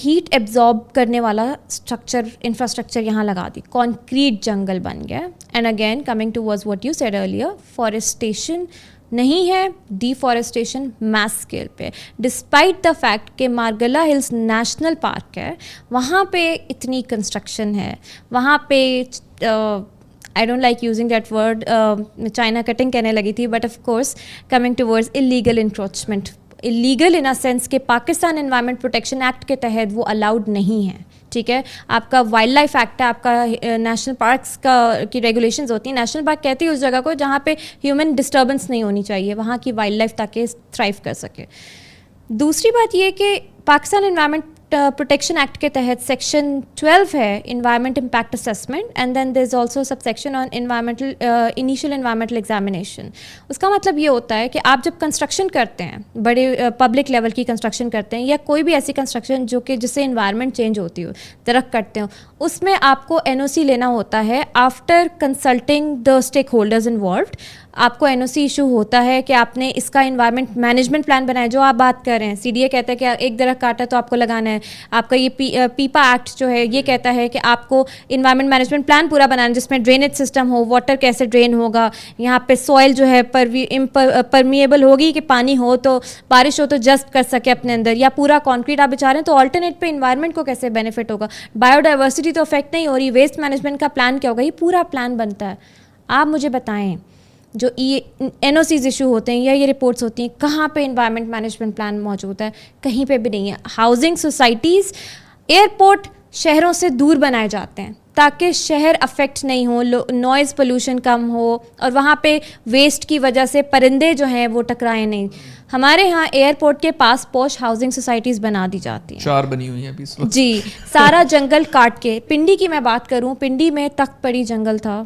ہیٹ ایبزارب کرنے والا انفراسٹرکچر یہاں لگا دی, کانکریٹ جنگل بن گیا. And again coming to words what you said earlier, forestation نہیں ہے, ڈیفارسٹیشن میس اسکیل پہ, ڈسپائٹ دا فیکٹ کہ مارگلا ہلز نیشنل پارک ہے, وہاں پہ اتنی کنسٹرکشن ہے, وہاں پہ I don't like using that word, China cutting کہنے لگی تھی, but of course coming towards illegal encroachment, illegal in a sense کہ پاکستان انوائرمنٹ پروٹیکشن ایکٹ کے تحت وہ الاؤڈ نہیں ہے, ٹھیک ہے. آپ کا وائلڈ لائف ایکٹ ہے, آپ کا نیشنل پارکس کا کی ریگولیشنز ہوتی ہیں. نیشنل پارک کہتی ہے اس جگہ کو جہاں پہ ہیومن ڈسٹربنس نہیں ہونی چاہیے, وہاں کی وائلڈ لائف تاکہ تھرائیو کر سکے. دوسری بات یہ کہ پاکستان انوائرمنٹ پروٹیکشن ایکٹ کے تحت سیکشن 12 ہے environment impact assessment, and then there is also sub section on initial environmental examination. اس کا مطلب یہ ہوتا ہے کہ آپ جب کنسٹرکشن کرتے ہیں, بڑے پبلک لیول کی کنسٹرکشن کرتے ہیں, یا کوئی بھی ایسی کنسٹرکشن جو کہ جس سے انوائرمنٹ چینج ہوتی ہو, درخت کٹتے ہوں, اس میں آپ کو NOC لینا ہوتا ہے after consulting the stake holders involved. آپ کو NOC ایشو ہوتا ہے کہ آپ نے اس کا انوائرمنٹ مینجمنٹ پلان بنایا, جو آپ بات کر رہے ہیں. CDA کہتا ہے کہ ایک درخت کاٹا تو آپ کو لگانا ہے. آپ کا یہ پیپا ایکٹ جو ہے یہ کہتا ہے کہ آپ کو انوائرمنٹ مینجمنٹ پلان پورا بنانا ہے, جس میں ڈرینیج سسٹم ہو, واٹر کیسے ڈرین ہوگا, یہاں پہ سوائل جو ہے پرمیبل ہوگی کہ پانی ہو تو بارش ہو تو جذب کر سکے اپنے اندر, یا پورا کانکریٹ آپ بچا رہے ہیں تو آلٹرنیٹ پہ انوائرمنٹ کو کیسے بینیفٹ ہوگا, بایو ڈائیورسٹی تو افیکٹ نہیں ہو رہی, ویسٹ مینجمنٹ کا پلان کیا ہوگا, یہ پورا پلان بنتا ہے. آپ مجھے بتائیں جو NOCs ایشو ہوتے ہیں یا یہ رپورٹس ہوتی ہیں, کہاں پہ انوائرمنٹ مینجمنٹ پلان موجود ہے؟ کہیں پہ بھی نہیں ہے. ہاؤسنگ سوسائٹیز, ایئرپورٹ شہروں سے دور بنائے جاتے ہیں تاکہ شہر افیکٹ نہیں ہو, نوائز پولوشن کم ہو, اور وہاں پہ ویسٹ کی وجہ سے پرندے جو ہیں وہ ٹکرائیں نہیں. ہمارے ہاں ایئرپورٹ کے پاس پوش ہاؤسنگ سوسائٹیز بنا دی جاتی ہیں, 4 بنی ہوئی ہیں ابھی جی, سارا جنگل کاٹ کے. پنڈی کی میں بات کروں, پنڈی میں تخت پڑی جنگل تھا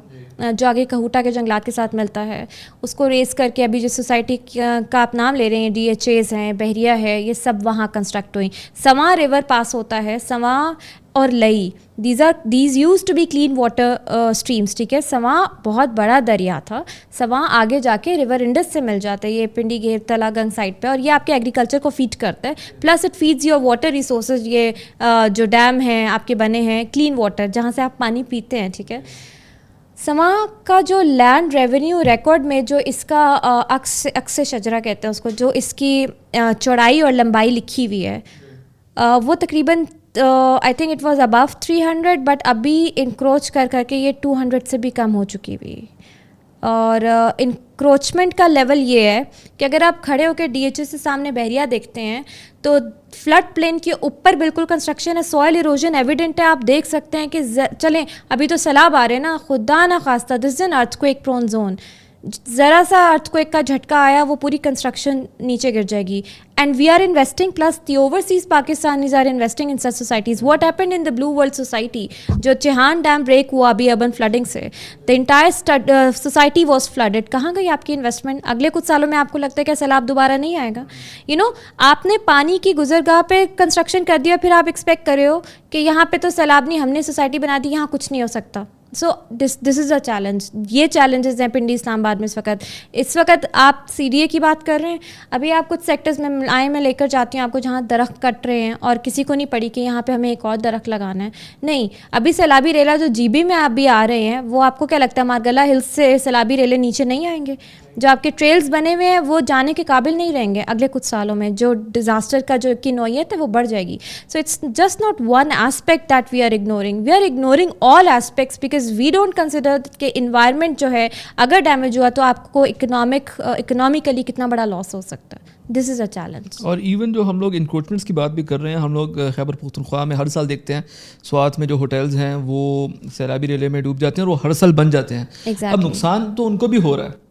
جو آگے کہوٹا کے جنگلات کے ساتھ ملتا ہے, اس کو ریز کر کے ابھی جس سوسائٹی کا آپ نام لے رہے ہیں, DHAs ہیں, بحریہ ہے, یہ سب وہاں کنسٹرکٹ ہوئی. سواں ریور پاس ہوتا ہے, سواں اور Lai, these use to be clean water streams, ٹھیک ہے. سواں بہت بڑا دریا تھا, سواں آگے جا کے ریور انڈس سے مل جاتا ہے, یہ پنڈی گھیر تلا گنگ سائڈ پہ, اور یہ آپ کے ایگریکلچر کو فیڈ کرتا ہے, plus it feeds your water resources. یہ جو ڈیم ہیں آپ کے بنے ہیں کلین واٹر جہاں سے آپ پانی پیتے ہیں, ٹھیک ہے. سواں کا جو لینڈ ریونیو ریکارڈ میں جو اس کا عکس شجرہ کہتے ہیں اس کو, جو اس کی چوڑائی اور لمبائی لکھی ہوئی ہے, وہ تقریباً I think it was about 300, but ابھی انکروچ کر کے یہ 200 سے بھی کم ہو چکی ہوئی. اور انکروچمنٹ کا لیول یہ ہے کہ اگر آپ کھڑے ہو کے DHA سے سامنے بحریہ دیکھتے ہیں تو فلڈ پلین کے اوپر بالکل کنسٹرکشن ہے, سوائل ایروژن ایویڈنٹ ہے. آپ دیکھ سکتے ہیں کہ چلیں ابھی تو سیلاب آ رہے ہیں نا, خدا نہ خواستہ this is an earthquake prone zone, ذرا سا ارتھ کویک کا جھٹکا آیا وہ پوری کنسٹرکشن نیچے گر جائے گی. And we are investing, plus the overseas Pakistanis are investing in such societies. What happened in the blue world society, جو چیہان ڈیم بریک ہوا ابھی اربن فلڈنگ سے, the entire society was flooded. کہاں گئی آپ کی انویسٹمنٹ؟ اگلے کچھ سالوں میں آپ کو لگتا ہے کہ سیلاب دوبارہ نہیں آئے گا؟ آپ نے پانی کی گزرگاہ پہ کنسٹرکشن کر دیا, پھر آپ ایکسپیکٹ کر رہے ہو کہ یہاں پہ تو سیلاب نہیں, ہم نے سوسائٹی بنا دی, یہاں کچھ نہیں ہو سکتا. سو دس از اے چیلنج. یہ چیلنجز ہیں پنڈی اسلام آباد میں اس وقت آپ CDA کی بات کر رہے ہیں. ابھی آپ کچھ سیکٹرز میں میں لے کر جاتی ہوں آپ کو, جہاں درخت کٹ رہے ہیں اور کسی کو نہیں پڑی کہ یہاں پہ ہمیں ایک اور درخت لگانا ہے. نہیں, ابھی سیلابی ریلا جو GB میں ابھی آ رہے ہیں, وہ آپ کو کیا لگتا ہے مارگلا ہلز سے سیلابی ریلے نیچے نہیں آئیں گے؟ جو آپ کے ٹریلز بنے ہوئے ہیں وہ جانے کے قابل نہیں رہیں گے اگلے کچھ سالوں میں. جو ڈیزاسٹر کا جو کی نوعیت ہے وہ بڑھ جائے گی. So it's just not one aspect that we are ignoring all aspects, because we don't consider کہ انوائرمنٹ جو ہے اگر ڈیمیج ہوا تو آپ کو اکنامیکلی کتنا بڑا لاس ہو سکتا ہے. دس از اے چیلنج. اور ایون جو ہم لوگ انکروچمنٹس کی بات بھی کر رہے ہیں, ہم لوگ خیبر پختونخوا میں ہر سال دیکھتے ہیں سوات میں جو ہوٹلز ہیں وہ سیلابی ریلے میں ڈوب جاتے ہیں اور وہ ہر سال بن جاتے ہیں. اب نقصان تو ان کو بھی ہو رہا ہے,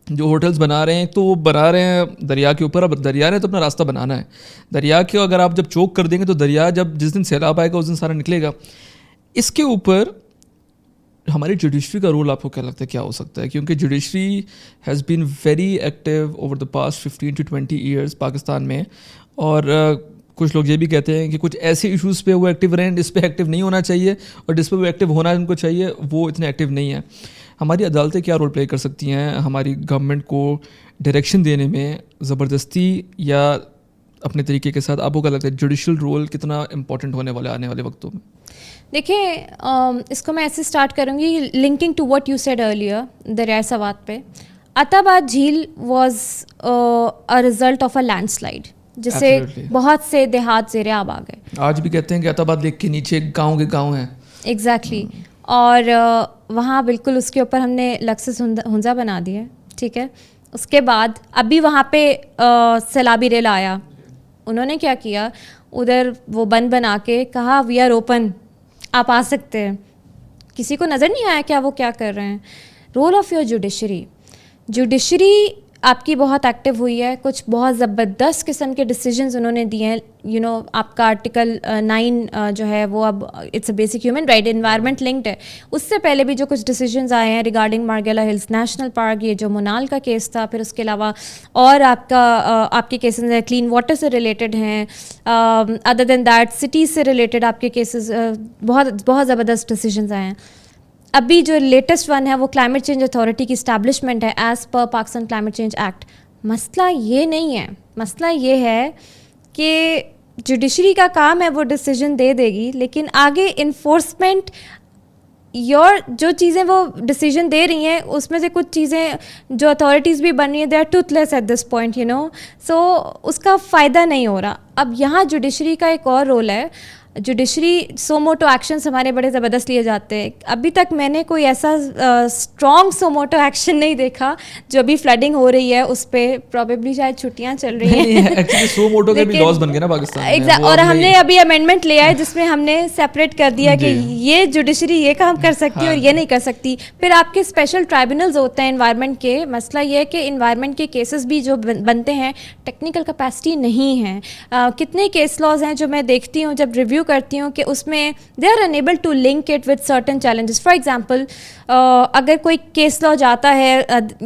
جو ہوٹلز بنا رہے ہیں تو وہ بنا رہے ہیں دریا کے اوپر. اب دریا نے تو اپنا راستہ بنانا ہے, دریا کے اگر آپ جب چوک کر دیں گے تو دریا جب جس دن سیلاب آئے گا اس دن سارا نکلے گا. اس کے اوپر ہماری جوڈیشری کا رول آپ کو کیا لگتا ہے کیا ہو سکتا ہے؟ کیونکہ judiciary has been very active over the past 15 to 20 years Pakistan میں, اور کچھ لوگ یہ بھی کہتے ہیں کہ کچھ ایسے ایشوز پہ وہ ایکٹیو رہیں جس پہ ایکٹیو نہیں ہونا چاہیے, اور جس پہ وہ ایکٹیو ہونا ان کو چاہیے وہ اتنے ایکٹیو نہیں ہیں. ہماری عدالتیں کیا رول پلے کر سکتی ہیں ہماری گورنمنٹ کو ڈائریکشن دینے میں, زبردستی یا اپنے طریقے کے ساتھ؟ آپ کو کیا لگتا ہے جوڈیشل رول کتنا امپورٹنٹ ہونے والا آنے والے وقتوں میں؟ دیکھیں اس کو میں ایسے اسٹارٹ کروں گی linking to what you said earlier دریائے سوات پہ. عطا آباد جھیل was a result of a landslide جس سے بہت سے دیہات زیر آب آ گئے. آج بھی کہتے ہیں کہ عطا آباد لیک کے نیچے گاؤں کے گاؤں ہیں. ایگزیکٹلی. اور وہاں بالکل اس کے اوپر ہم نے لکسس ہنزا بنا دیا, ٹھیک ہے. اس کے بعد ابھی وہاں پہ سیلابی ریل آیا, انہوں نے کیا کیا, ادھر وہ بند بنا کے کہا وی آر اوپن, آپ آ سکتے ہیں. کسی کو نظر نہیں آیا کیا وہ کیا کر رہے ہیں. رول آف یور جوڈیشری آپ کی بہت ایکٹیو ہوئی ہے, کچھ بہت زبردست قسم کے ڈیسیجنز انہوں نے دیے ہیں. آپ کا آرٹیکل 9 جو ہے وہ اب it's a basic human right, environment linked ہے. اس سے پہلے بھی جو کچھ ڈیسیجنز آئے ہیں ریگارڈنگ مارگیلا ہلز نیشنل پارک, یہ جو منال کا کیس تھا, پھر اس کے علاوہ اور آپ کے کیسز ہیں کلین واٹر سے ریلیٹڈ ہیں, ادر دین دیٹ سٹیز سے ریلیٹڈ آپ کے کیسز بہت زبردست ڈیسیجنز آئے ہیں. ابھی جو لیٹسٹ ون ہے وہ کلائمیٹ چینج اتھارٹی کی اسٹیبلشمنٹ ہے as per Pakistan climate change act. مسئلہ یہ نہیں ہے, مسئلہ یہ ہے کہ جوڈیشری کا کام ہے وہ ڈیسیجن دے دے گی, لیکن آگے انفورسمنٹ جو چیزیں وہ ڈیسیجن دے رہی ہیں اس میں سے کچھ چیزیں جو اتھارٹیز بھی بن رہی ہیں they are toothless at this point so اس کا فائدہ نہیں ہو رہا. اب یہاں جوڈیشری کا ایک اور رول ہے. جوڈیشری سو موٹو ایکشنس ہمارے بڑے زبردست لیے جاتے ہیں. ابھی تک میں نے کوئی ایسا اسٹرانگ سو موٹو ایکشن نہیں دیکھا. جو ابھی فلڈنگ ہو رہی ہے اس پہ پروبیبلی شاید چھٹیاں چل رہی ہیں, ایکچولی سو موٹو کے بھی لاز بن گئے نا پاکستان میں, اور ہم نے ابھی امینڈمنٹ لیا ہے جس میں ہم نے سیپریٹ کر دیا کہ یہ جوڈیشری یہ کام کر سکتی ہے اور یہ نہیں کر سکتی. پھر آپ کے اسپیشل ٹرائبونلز ہوتے ہیں انوائرمنٹ کے. مسئلہ یہ ہے کہ انوائرمنٹ کے کیسز بھی جو بنتے ہیں ٹیکنیکل کیپیسٹی نہیں ہے. کتنے کیس لاز ہیں جو میں دیکھتی ہوں جب ریویو کرتی ہوں کہ اس میں they are unable to link it with certain challenges. For example اگر کوئی کیس لا جاتا ہے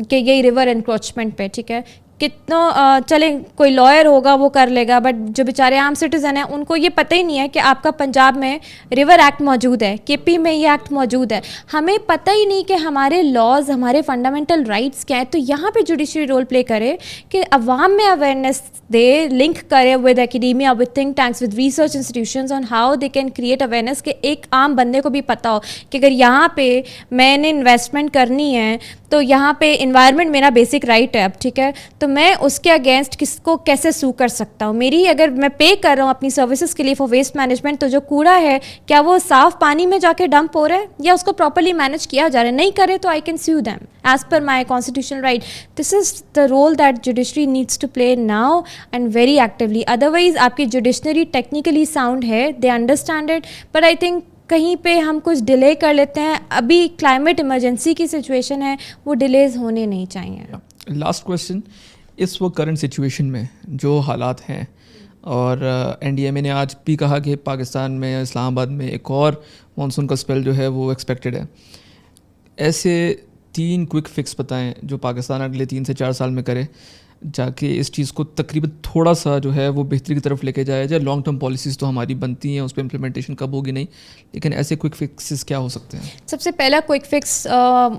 کہ یہ ریور انکروچمنٹ پہ, ٹھیک ہے, کتنا چلیں کوئی لائر ہوگا وہ کر لے گا, بٹ جو بیچارے عام سٹیزن ہیں ان کو یہ پتہ ہی نہیں ہے کہ آپ کا پنجاب میں ریور ایکٹ موجود ہے, کے پی میں یہ ایکٹ موجود ہے. ہمیں پتہ ہی نہیں کہ ہمارے لاز ہمارے فنڈامنٹل رائٹس کیا ہیں. تو یہاں پہ جوڈیشری رول پلے کرے کہ عوام میں اویئرنیس دے, لنک کرے with academia, with think tanks, with research institutions on how they can create awareness, کہ ایک عام بندے کو بھی پتہ ہو کہ اگر یہاں پہ میں نے انویسٹمنٹ کرنی ہے تو یہاں پہ انوائرمنٹ میرا بیسک رائٹ ہے اب, ٹھیک ہے, تو میں اس کے اگینسٹ کس کو کیسے سو کر سکتا ہوں. میری اگر میں پے کر رہا ہوں اپنی سروسز کے لیے فار ویسٹ مینجمنٹ, تو جو کوڑا ہے کیا وہ صاف پانی میں جا کے ڈمپ ہو رہا ہے یا اس کو پراپرلی مینیج کیا جا رہا ہے. نہیں کرے تو I can sue them as per my constitutional right. This is the role that judiciary needs to play now and very actively. Otherwise آپ کی جوڈیشنری ٹیکنیکلی ساؤنڈ ہے, they understand it, but I think کہیں پہ ہم کچھ ڈیلے کر لیتے ہیں. ابھی کلائمیٹ ایمرجنسی کی سچویشن ہے, وہ ڈیلیز ہونے نہیں چاہیے. لاسٹ کویشچن, اس وقت کرنٹ سچویشن میں جو حالات ہیں, اور این ڈی ایم اے نے آج بھی کہا کہ پاکستان میں اسلام آباد میں ایک اور مانسون کا اسپیل جو ہے وہ ایکسپیکٹڈ ہے, ایسے 3 کوئک فکس بتائیں جو پاکستان اگلے 3 سے 4 سال میں کرے جا کے اس چیز کو تقریباً تھوڑا سا جو ہے وہ بہتری کی طرف لے کے جایا جائے. لانگ ٹرم پالیسیز تو ہماری بنتی ہیں, اس پہ امپلیمنٹیشن کب ہوگی نہیں, لیکن ایسے کوئک فکسز کیا ہو سکتے ہیں؟ سب سے پہلا کوئک فکس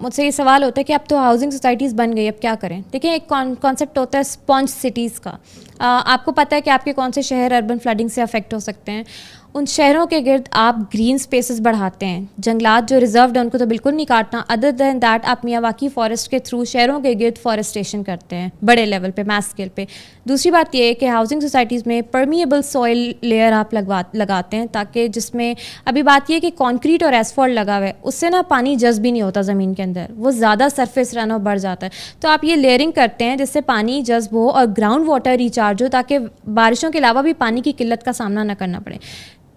مجھ سے یہ سوال ہوتا ہے کہ اب تو ہاؤسنگ سوسائٹیز بن گئی, اب کیا کریں. دیکھیں ایک کانسیپٹ ہوتا ہے اسپونج سٹیز کا. آپ کو پتہ ہے کہ آپ کے کون سے شہر اربن فلڈنگ سے افیکٹ ہو سکتے ہیں. ان شہروں کے گرد آپ گرین اسپیسز بڑھاتے ہیں, جنگلات جو ریزروڈ ہیں ان کو تو بالکل نہیں کاٹنا. ادر دین دیٹ آپ میاں واقعی فارسٹ کے تھرو شہروں کے گرد فارسٹیشن کرتے ہیں بڑے لیول پہ, میس اسکیل پہ. دوسری بات یہ ہے کہ ہاؤسنگ سوسائٹیز میں پرمیبل سوئل لیئر آپ لگاتے ہیں, تاکہ جس میں ابھی بات یہ ہے کہ کانکریٹ اور ایسفالٹ لگا ہوا ہے, اس سے نا پانی جذب بھی نہیں ہوتا زمین کے اندر, وہ زیادہ سرفیس رن آف بڑھ جاتا ہے. تو آپ یہ لیئرنگ کرتے ہیں جس سے پانی جذب ہو اور گراؤنڈ واٹر ریچارج ہو, تاکہ بارشوں کے علاوہ بھی پانی کی قلت کا سامنا نہ کرنا پڑے.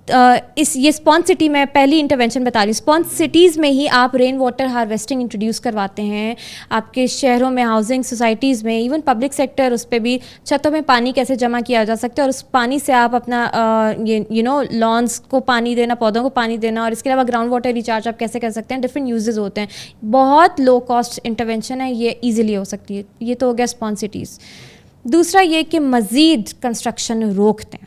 یہ اسپونج سٹی میں پہلی انٹرونشن بتا رہی ہوں. اسپونج سٹیز میں ہی آپ رین واٹر ہارویسٹنگ انٹروڈیوس کرواتے ہیں آپ کے شہروں میں, ہاؤسنگ سوسائٹیز میں, ایون پبلک سیکٹر, اس پہ بھی چھتوں میں پانی کیسے جمع کیا جا سکتا ہے, اور اس پانی سے آپ اپنا لانس کو پانی دینا, پودوں کو پانی دینا, اور اس کے علاوہ گراؤنڈ واٹر ریچارج آپ کیسے کر سکتے ہیں. ڈفرینٹ یوزز ہوتے ہیں, بہت لو کاسٹ انٹرونشن ہے, یہ ایزیلی ہو سکتی ہے. یہ تو ہو گیا اسپونج سٹیز. دوسرا یہ کہ مزید کنسٹرکشن روک دیں.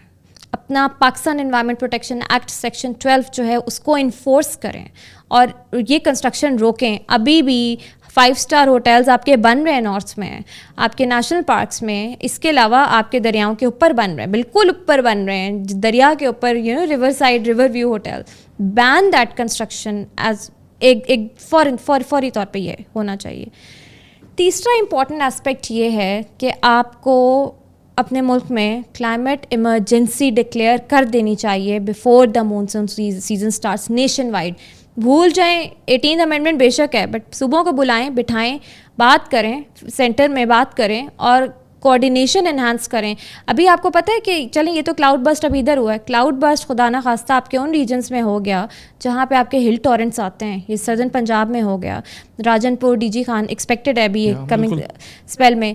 اپنا Pakistan environment protection act section 12 جو ہے اس کو انفورس کریں اور یہ کنسٹرکشن روکیں. ابھی بھی 5 اسٹار ہوٹلز آپ کے بن رہے ہیں نارتھ میں, آپ کے نیشنل پارکس میں, اس کے علاوہ آپ کے دریاؤں کے اوپر بن رہے ہیں, بالکل اوپر بن رہے ہیں, دریا کے اوپر, river side, river view hotel. Ban that construction as ایک فوری طور پہ یہ ہونا چاہیے. تیسرا امپورٹنٹ اسپیکٹ یہ ہے کہ آپ کو اپنے ملک میں کلائمیٹ ایمرجنسی ڈکلیئر کر دینی چاہیے before the monsoon season starts nationwide. بھول جائیں 18th امینڈمنٹ بے شک ہے, بٹ صوبوں کو بلائیں, بٹھائیں, بات کریں, سینٹر میں بات کریں اور کوآرڈینیشن انہانس کریں. ابھی آپ کو پتہ ہے کہ چلیں یہ تو کلاؤڈ بسٹ ابھی ادھر ہوا ہے, کلاؤڈ بسٹ خدا نہ خواستہ آپ کے ان ریجنس میں ہو گیا جہاں پہ آپ کے ہل ٹورنٹس آتے ہیں, یہ سدرن پنجاب میں ہو گیا, راجن پور, ڈی جی خان ایکسپیکٹڈ ہے ابھی کمنگ اسپیل میں.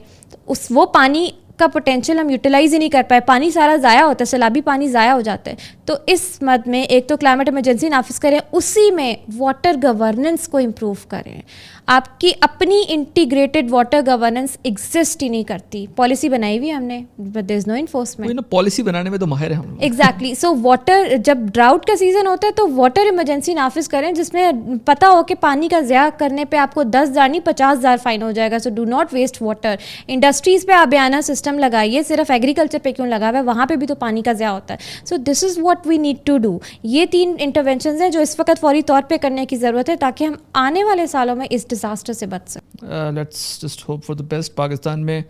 وہ پانی کا پوٹینشیل ہم یوٹیلائز ہی نہیں کر پائے, پانی سارا ضائع ہوتا ہے, سیلابی پانی ضائع ہو جاتا ہے. تو اس مد میں ایک تو کلائمیٹ ایمرجنسی نافذ کریں, اسی میں واٹر گورننس کو امپروو کریں. آپ کی اپنی انٹیگریٹڈ واٹر گورننس ایگزسٹ ہی نہیں کرتی. پالیسی بنائی ہوئی ہم نے, but there is no enforcement. Policy بنانے میں تو ماہر ہیں ہم لوگ. ایگزیکٹلی. سو واٹر, جب ڈراؤٹ کا سیزن ہوتا ہے تو واٹر ایمرجنسی نافذ کریں جس میں پتہ ہو کہ پانی کا ضیاع کرنے پہ آپ کو 10,000 نہیں 50,000 فائن ہو جائے گا. So do not waste water. Industries پہ آبیانہ سسٹم لگائیے, صرف ایگریکلچر پہ کیوں لگا ہوا ہے, وہاں پہ بھی تو پانی کا ضیاع ہوتا ہے. So this is what we need to do. یہ 3 انٹرونشنز ہیں جو اس وقت فوری طور پہ کرنے کی ضرورت ہے تاکہ ہم آنے والے سالوں میں اس ڈیزاسٹر سے بچ سکیں. Let's just hope for the best. Pakistan میں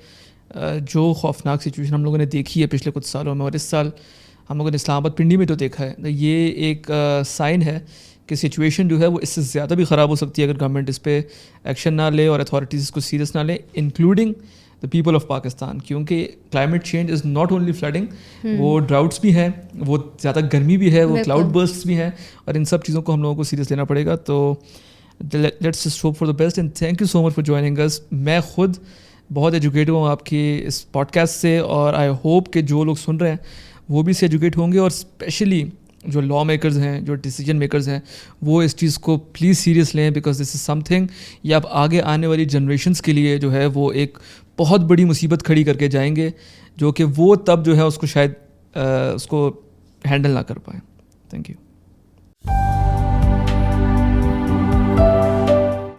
جو خوفناک سچویشن ہم لوگوں نے دیکھی ہے پچھلے کچھ سالوں میں, اور اس سال ہم لوگوں نے اسلام آباد پنڈی میں تو دیکھا ہے, یہ ایک سائن ہے کہ سچویشن جو ہے وہ اس سے زیادہ بھی خراب ہو سکتی ہے اگر گورنمنٹ اس پہ ایکشن نہ لے اور اتھارٹیز اس کو سیریس نہ لیں, including the people of Pakistan. کیونکہ climate change is not only flooding, وہ ڈراؤٹس بھی ہیں, وہ زیادہ گرمی بھی ہے, وہ کلاؤڈ برسٹس بھی ہیں, اور ان سب چیزوں کو ہم لوگوں کو سیریس لینا پڑے گا. تو let's just hope for the best and thank you so much for joining us. میں خود بہت ایجوکیٹ ہوں آپ کی اس پوڈ کاسٹ سے, اور آئی ہوپ کہ جو لوگ سن رہے ہیں وہ بھی اس سے ایجوکیٹ ہوں گے, اور اسپیشلی جو لا میکرز ہیں, جو ڈیسیجن میکرز ہیں, وہ اس چیز کو پلیز سیریس لیں, because this is some thing یہ اب آگے آنے والی جنریشنس کے لیے جو ہے وہ ایک بہت بڑی مصیبت کھڑی کر کے جائیں گے, جو کہ وہ تب جو ہے اس کو شاید اس کو ہینڈل نہ کر پائیں. Thank you.